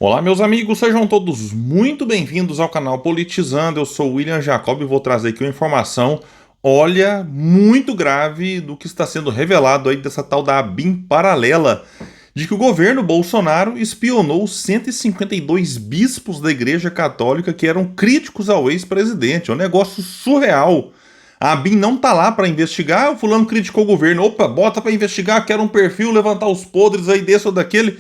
Olá, meus amigos, sejam todos muito bem-vindos ao canal Politizando. Eu sou o William Jacob e vou trazer aqui uma informação, olha, muito grave do que está sendo revelado aí dessa tal da ABIN paralela, de que o governo Bolsonaro espionou 152 bispos da Igreja Católica que eram críticos ao ex-presidente. É um negócio surreal. A ABIN não tá lá para investigar, o fulano criticou o governo, opa, bota para investigar, quero um perfil, levantar os podres aí desse ou daquele.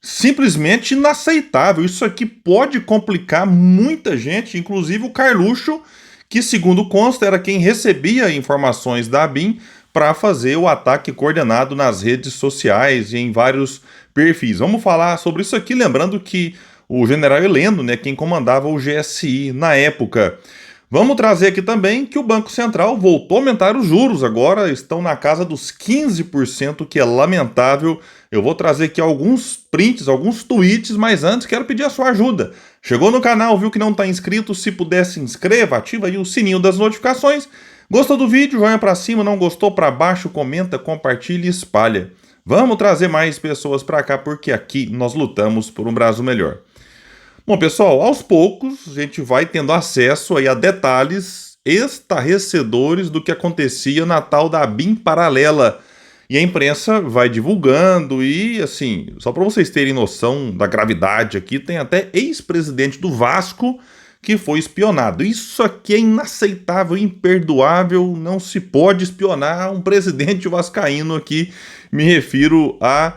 Simplesmente inaceitável. Isso aqui pode complicar muita gente, inclusive o Carluxo, que, segundo consta, era quem recebia informações da ABIN para fazer o ataque coordenado nas redes sociais e em vários perfis. Vamos falar sobre isso aqui, lembrando que o general Heleno, né, quem comandava o GSI na época. Vamos trazer aqui também que o Banco Central voltou a aumentar os juros, agora estão na casa dos 15%, que é lamentável. Eu vou trazer aqui alguns prints, alguns tweets, mas antes quero pedir a sua ajuda. Chegou no canal, viu que não está inscrito? Se puder, se inscreva, ativa aí o sininho das notificações. Gostou do vídeo? Joinha para cima, não gostou? Para baixo, comenta, compartilha e espalha. Vamos trazer mais pessoas para cá, porque aqui nós lutamos por um Brasil melhor. Bom, pessoal, aos poucos a gente vai tendo acesso aí a detalhes estarrecedores do que acontecia na tal da ABIN paralela. E a imprensa vai divulgando e, assim, só para vocês terem noção da gravidade aqui, tem até ex-presidente do Vasco que foi espionado. Isso aqui é inaceitável, imperdoável, não se pode espionar um presidente vascaíno aqui. Me refiro a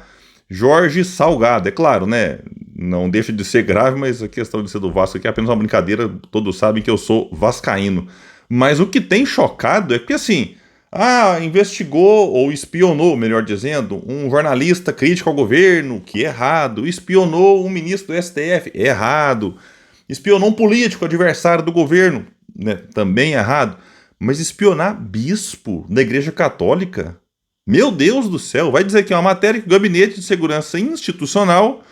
Jorge Salgado, é claro, né? Não deixa de ser grave, mas a questão de ser do Vasco aqui é apenas uma brincadeira, todos sabem que eu sou vascaíno. Mas o que tem chocado é que, assim, investigou ou espionou, melhor dizendo, um jornalista crítico ao governo, que é errado, espionou um ministro do STF, errado, espionou um político adversário do governo, né, também errado, mas espionar bispo da Igreja Católica, meu Deus do céu, vai dizer que é uma matéria que o Gabinete de Segurança Institucional,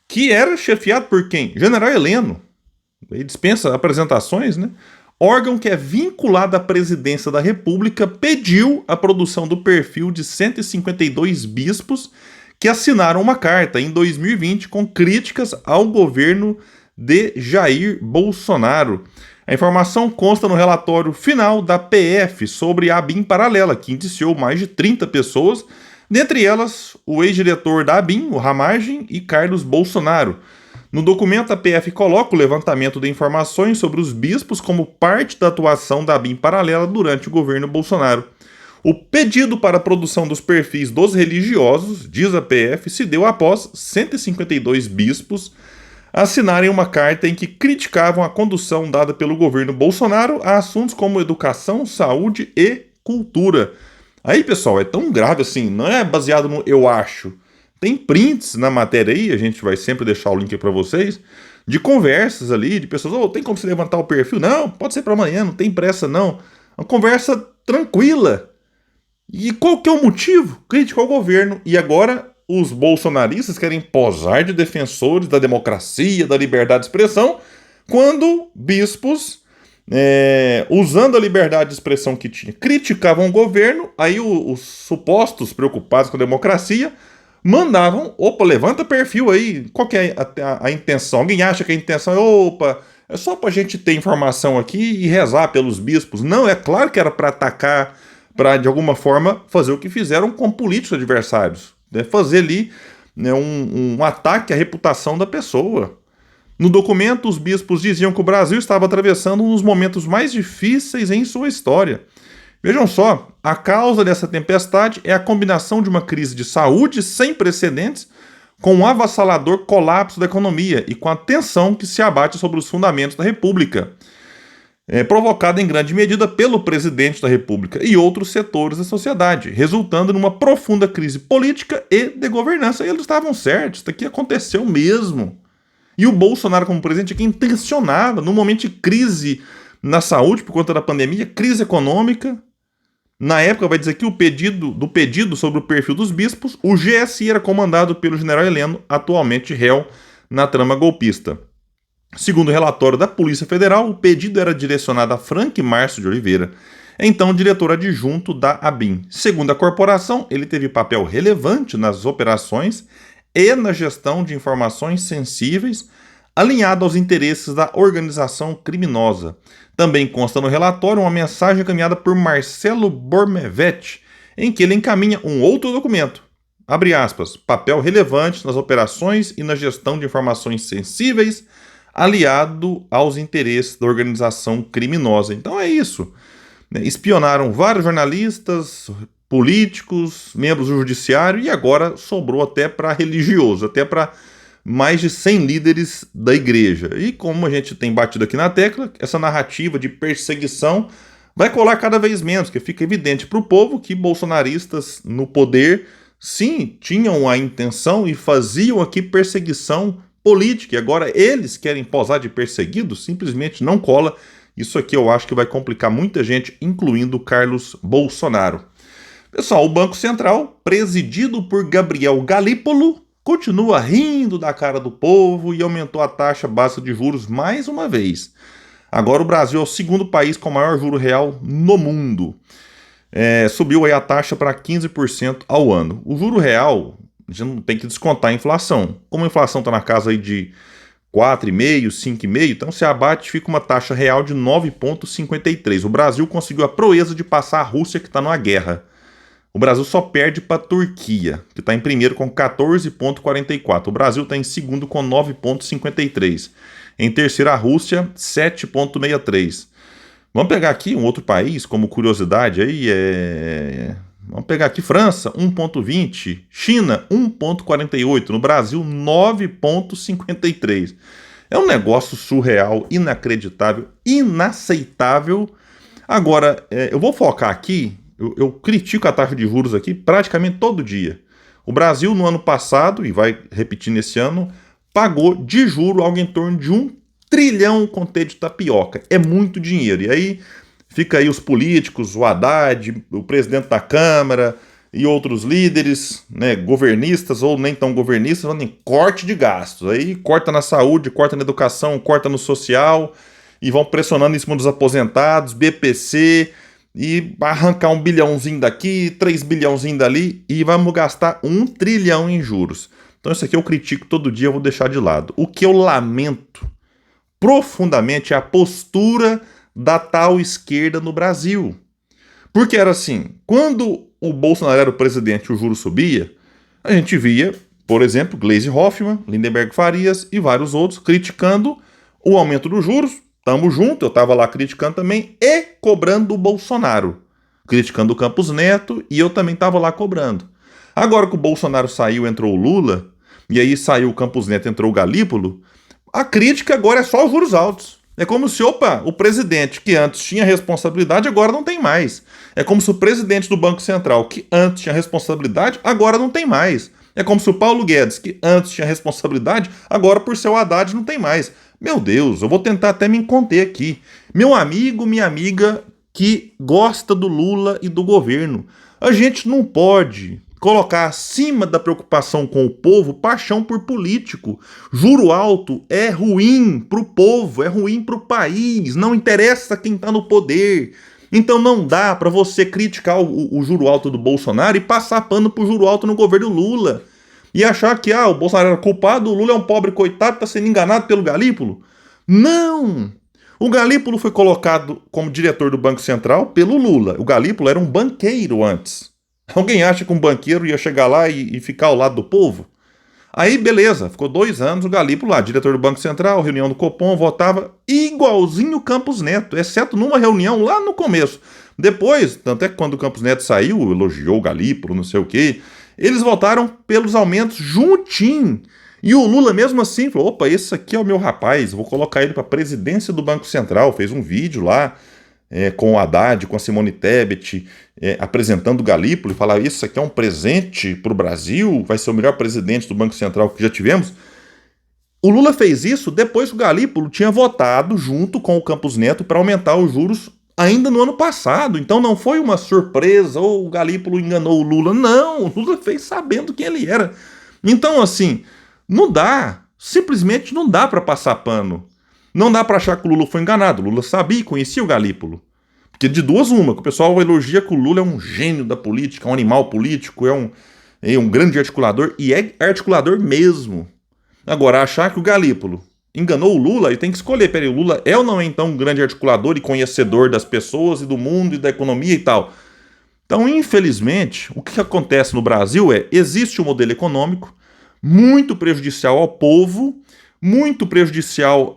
que era chefiado por quem? General Heleno. Ele dispensa apresentações, né? Órgão que é vinculado à presidência da República pediu a produção do perfil de 152 bispos que assinaram uma carta em 2020 com críticas ao governo de Jair Bolsonaro. A informação consta no relatório final da PF sobre a ABIN paralela, que indiciou mais de 30 pessoas, dentre elas o ex-diretor da ABIN, o Ramagem, e Carlos Bolsonaro. No documento, a PF coloca o levantamento de informações sobre os bispos como parte da atuação da ABIN paralela durante o governo Bolsonaro. O pedido para a produção dos perfis dos religiosos, diz a PF, se deu após 152 bispos assinarem uma carta em que criticavam a condução dada pelo governo Bolsonaro a assuntos como educação, saúde e cultura. Aí, pessoal, é tão grave assim, não é baseado no eu acho. Tem prints na matéria aí, a gente vai sempre deixar o link para vocês, de conversas ali, de pessoas, tem como se levantar o perfil? Não, pode ser para amanhã, não tem pressa não. Uma conversa tranquila. E qual que é o motivo? Crítico ao governo. E agora os bolsonaristas querem posar de defensores da democracia, da liberdade de expressão, quando bispos, usando a liberdade de expressão que tinha, criticavam o governo, aí os supostos preocupados com a democracia mandavam, levanta perfil aí, qual que é a intenção? Alguém acha que a intenção é só pra gente ter informação aqui e rezar pelos bispos? Não, é claro que era para atacar, para de alguma forma fazer o que fizeram com políticos adversários, né? Fazer ali, né, um ataque à reputação da pessoa. No documento, os bispos diziam que o Brasil estava atravessando um dos momentos mais difíceis em sua história. Vejam só, a causa dessa tempestade é a combinação de uma crise de saúde sem precedentes com um avassalador colapso da economia e com a tensão que se abate sobre os fundamentos da República, provocada em grande medida pelo presidente da República e outros setores da sociedade, resultando numa profunda crise política e de governança. E eles estavam certos, isso aqui aconteceu mesmo. E o Bolsonaro, como presidente, que intencionava, num momento de crise na saúde por conta da pandemia, crise econômica. Na época, vai dizer que o pedido sobre o perfil dos bispos, o GSI era comandado pelo general Heleno, atualmente réu na trama golpista. Segundo o relatório da Polícia Federal, o pedido era direcionado a Frank Márcio de Oliveira, então diretor adjunto da ABIN. Segundo a corporação, ele teve papel relevante nas operações e na gestão de informações sensíveis, alinhado aos interesses da organização criminosa. Também consta no relatório uma mensagem encaminhada por Marcelo Bormevetti, em que ele encaminha um outro documento. Abre aspas, papel relevante nas operações e na gestão de informações sensíveis, aliado aos interesses da organização criminosa. Então é isso. Espionaram vários jornalistas, políticos, membros do judiciário e agora sobrou até para religioso, até para mais de 100 líderes da igreja. E como a gente tem batido aqui na tecla, essa narrativa de perseguição vai colar cada vez menos, porque fica evidente para o povo que bolsonaristas no poder, sim, tinham a intenção e faziam aqui perseguição política, e agora eles querem posar de perseguidos, simplesmente não cola. Isso aqui eu acho que vai complicar muita gente, incluindo Carlos Bolsonaro. Pessoal, o Banco Central, presidido por Gabriel Galípolo, continua rindo da cara do povo e aumentou a taxa básica de juros mais uma vez. Agora o Brasil é o segundo país com maior juro real no mundo. Subiu aí a taxa para 15% ao ano. O juro real, a gente não tem que descontar a inflação. Como a inflação está na casa aí de 4,5%, 5,5%, então se abate, fica uma taxa real de 9,53%. O Brasil conseguiu a proeza de passar a Rússia, que está numa guerra. O Brasil só perde para a Turquia, que está em primeiro com 14,44%. O Brasil está em segundo com 9,53%. Em terceiro, a Rússia, 7,63%. Vamos pegar aqui um outro país, como curiosidade aí, vamos pegar aqui França, 1,20%. China, 1,48%. No Brasil, 9,53%. É um negócio surreal, inacreditável, inaceitável. Agora, eu vou focar aqui. Eu critico a taxa de juros aqui praticamente todo dia. O Brasil, no ano passado, e vai repetir nesse ano, pagou de juro algo em torno de 1 trilhão com T de tapioca. É muito dinheiro. E aí fica aí os políticos, o Haddad, o presidente da Câmara e outros líderes, né, governistas ou nem tão governistas, falando em corte de gastos. Aí corta na saúde, corta na educação, corta no social e vão pressionando em cima dos aposentados, BPC, e arrancar 1 bilhãozinho daqui, 3 bilhãozinho dali, e vamos gastar 1 trilhão em juros. Então isso aqui eu critico todo dia, eu vou deixar de lado. O que eu lamento profundamente é a postura da tal esquerda no Brasil. Porque era assim, quando o Bolsonaro era o presidente e o juro subia, a gente via, por exemplo, Gleisi Hoffmann, Lindenberg Farias e vários outros criticando o aumento dos juros. Tamo junto, eu tava lá criticando também e cobrando o Bolsonaro. Criticando o Campos Neto e eu também tava lá cobrando. Agora que o Bolsonaro saiu, entrou o Lula, e aí saiu o Campos Neto, entrou o Galípolo, a crítica agora é só os juros altos. É como se, o presidente que antes tinha responsabilidade, agora não tem mais. É como se o presidente do Banco Central, que antes tinha responsabilidade, agora não tem mais. É como se o Paulo Guedes, que antes tinha responsabilidade, agora por ser o Haddad não tem mais. Meu Deus, eu vou tentar até me conter aqui. Meu amigo, minha amiga que gosta do Lula e do governo, a gente não pode colocar acima da preocupação com o povo paixão por político. Juro alto é ruim pro povo, é ruim pro país, não interessa quem tá no poder. Então não dá para você criticar o juro alto do Bolsonaro e passar pano pro juro alto no governo Lula. E achar que o Bolsonaro era culpado, o Lula é um pobre coitado, está sendo enganado pelo Galípolo. Não! O Galípolo foi colocado como diretor do Banco Central pelo Lula. O Galípolo era um banqueiro antes. Alguém acha que um banqueiro ia chegar lá e ficar ao lado do povo? Aí, beleza, ficou 2 anos o Galípolo lá, diretor do Banco Central, reunião do Copom, votava igualzinho o Campos Neto, exceto numa reunião lá no começo. Depois, tanto é que quando o Campos Neto saiu, elogiou o Galípolo, não sei o quê, eles votaram pelos aumentos juntinho. E o Lula mesmo assim falou, opa, esse aqui é o meu rapaz, vou colocar ele para a presidência do Banco Central. Fez um vídeo lá com o Haddad, com a Simone Tebet, apresentando o Galípolo e falar, isso aqui é um presente para o Brasil, vai ser o melhor presidente do Banco Central que já tivemos. O Lula fez isso depois que o Galípolo tinha votado junto com o Campos Neto para aumentar os juros ainda no ano passado. Então não foi uma surpresa, ou o Galípolo enganou o Lula. Não, o Lula fez sabendo quem ele era. Então, assim, não dá, simplesmente não dá para passar pano. Não dá para achar que o Lula foi enganado. O Lula sabia e conhecia o Galípolo. Porque de duas uma, que o pessoal elogia que o Lula é um gênio da política, um animal político, é um grande articulador, e é articulador mesmo. Agora, achar que o Galípolo enganou o Lula, ele tem que escolher, peraí, o Lula é ou não é então um grande articulador e conhecedor das pessoas e do mundo e da economia e tal? Então, infelizmente, o que acontece no Brasil existe um modelo econômico muito prejudicial ao povo, muito prejudicial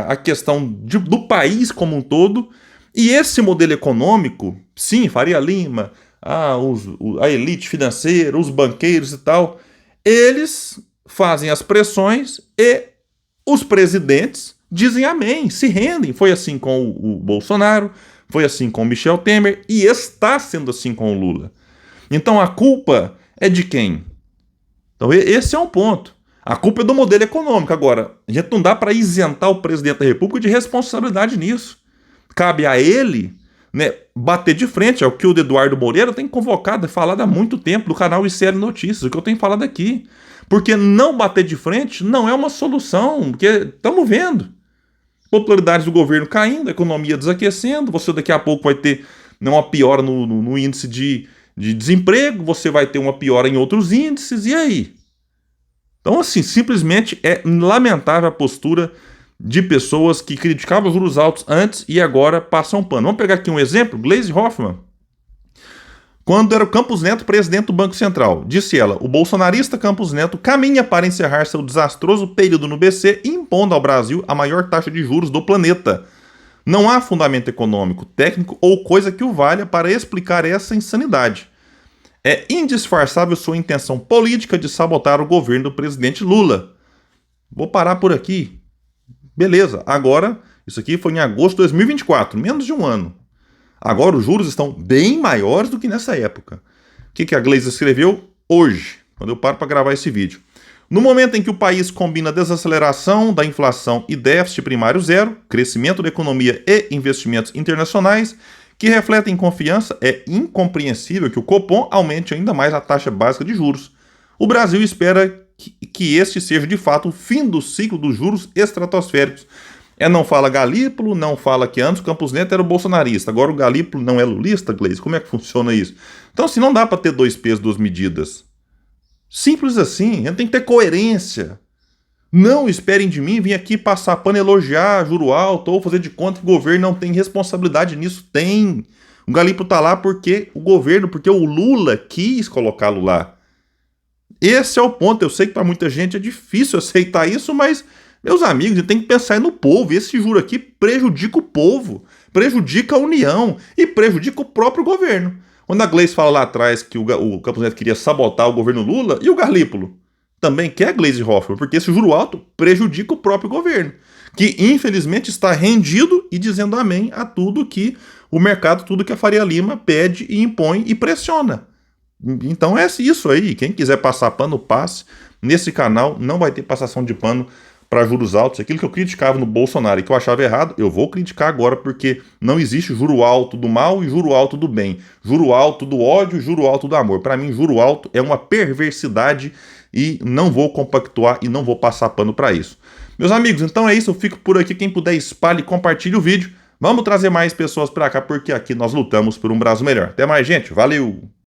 à questão do país como um todo, e esse modelo econômico, sim, Faria Lima, a elite financeira, os banqueiros e tal, eles fazem as pressões e os presidentes dizem amém, se rendem. Foi assim com o Bolsonaro, foi assim com o Michel Temer e está sendo assim com o Lula. Então a culpa é de quem? Então esse é um ponto. A culpa é do modelo econômico. Agora, a gente não dá para isentar o presidente da República de responsabilidade nisso. Cabe a ele, né, bater de frente. É o que o Eduardo Moreira tem convocado e falado há muito tempo do canal ICL Notícias, o que eu tenho falado aqui. Porque não bater de frente não é uma solução, porque estamos vendo. Popularidade do governo caindo, a economia desaquecendo, você daqui a pouco vai ter uma piora no índice de desemprego, você vai ter uma piora em outros índices, e aí? Então, assim, simplesmente é lamentável a postura de pessoas que criticavam os juros altos antes e agora passam pano. Vamos pegar aqui um exemplo, Gleisi Hoffmann. Quando era o Campos Neto presidente do Banco Central, disse ela, o bolsonarista Campos Neto caminha para encerrar seu desastroso período no BC, impondo ao Brasil a maior taxa de juros do planeta. Não há fundamento econômico, técnico ou coisa que o valha para explicar essa insanidade. É indisfarçável sua intenção política de sabotar o governo do presidente Lula. Vou parar por aqui. Beleza, agora, isso aqui foi em agosto de 2024, menos de um ano. Agora os juros estão bem maiores do que nessa época. O que a Gleisi escreveu hoje, quando eu paro para gravar esse vídeo? No momento em que o país combina desaceleração da inflação e déficit primário zero, crescimento da economia e investimentos internacionais, que refletem confiança, é incompreensível que o Copom aumente ainda mais a taxa básica de juros. O Brasil espera que este seja de fato o fim do ciclo dos juros estratosféricos. Não fala Galípolo, não fala que antes o Campos Neto era o bolsonarista, agora o Galípolo não é lulista, Gleisi? Como é que funciona isso? Então, assim, não dá para ter dois pesos, duas medidas. Simples assim, a gente tem que ter coerência. Não esperem de mim vir aqui passar pano, elogiar juro alto ou fazer de conta que o governo não tem responsabilidade nisso. Tem. O Galípolo tá lá porque o governo, porque o Lula quis colocá-lo lá. Esse é o ponto. Eu sei que para muita gente é difícil aceitar isso, mas... meus amigos, a gente tem que pensar no povo. Esse juro aqui prejudica o povo, prejudica a União e prejudica o próprio governo. Quando a Gleisi fala lá atrás que o Campos Neto queria sabotar o governo Lula, e o Galípolo também quer a Gleisi Hoffmann, porque esse juro alto prejudica o próprio governo, que infelizmente está rendido e dizendo amém a tudo que o mercado, tudo que a Faria Lima pede e impõe e pressiona. Então é isso aí. Quem quiser passar pano, passe. Nesse canal não vai ter passação de pano para juros altos. Aquilo que eu criticava no Bolsonaro e que eu achava errado, eu vou criticar agora, porque não existe juro alto do mal e juro alto do bem. Juro alto do ódio e juro alto do amor. Para mim, juro alto é uma perversidade e não vou compactuar e não vou passar pano para isso. Meus amigos, então é isso. Eu fico por aqui. Quem puder, espalhe e compartilhe o vídeo. Vamos trazer mais pessoas para cá, porque aqui nós lutamos por um Brasil melhor. Até mais, gente. Valeu!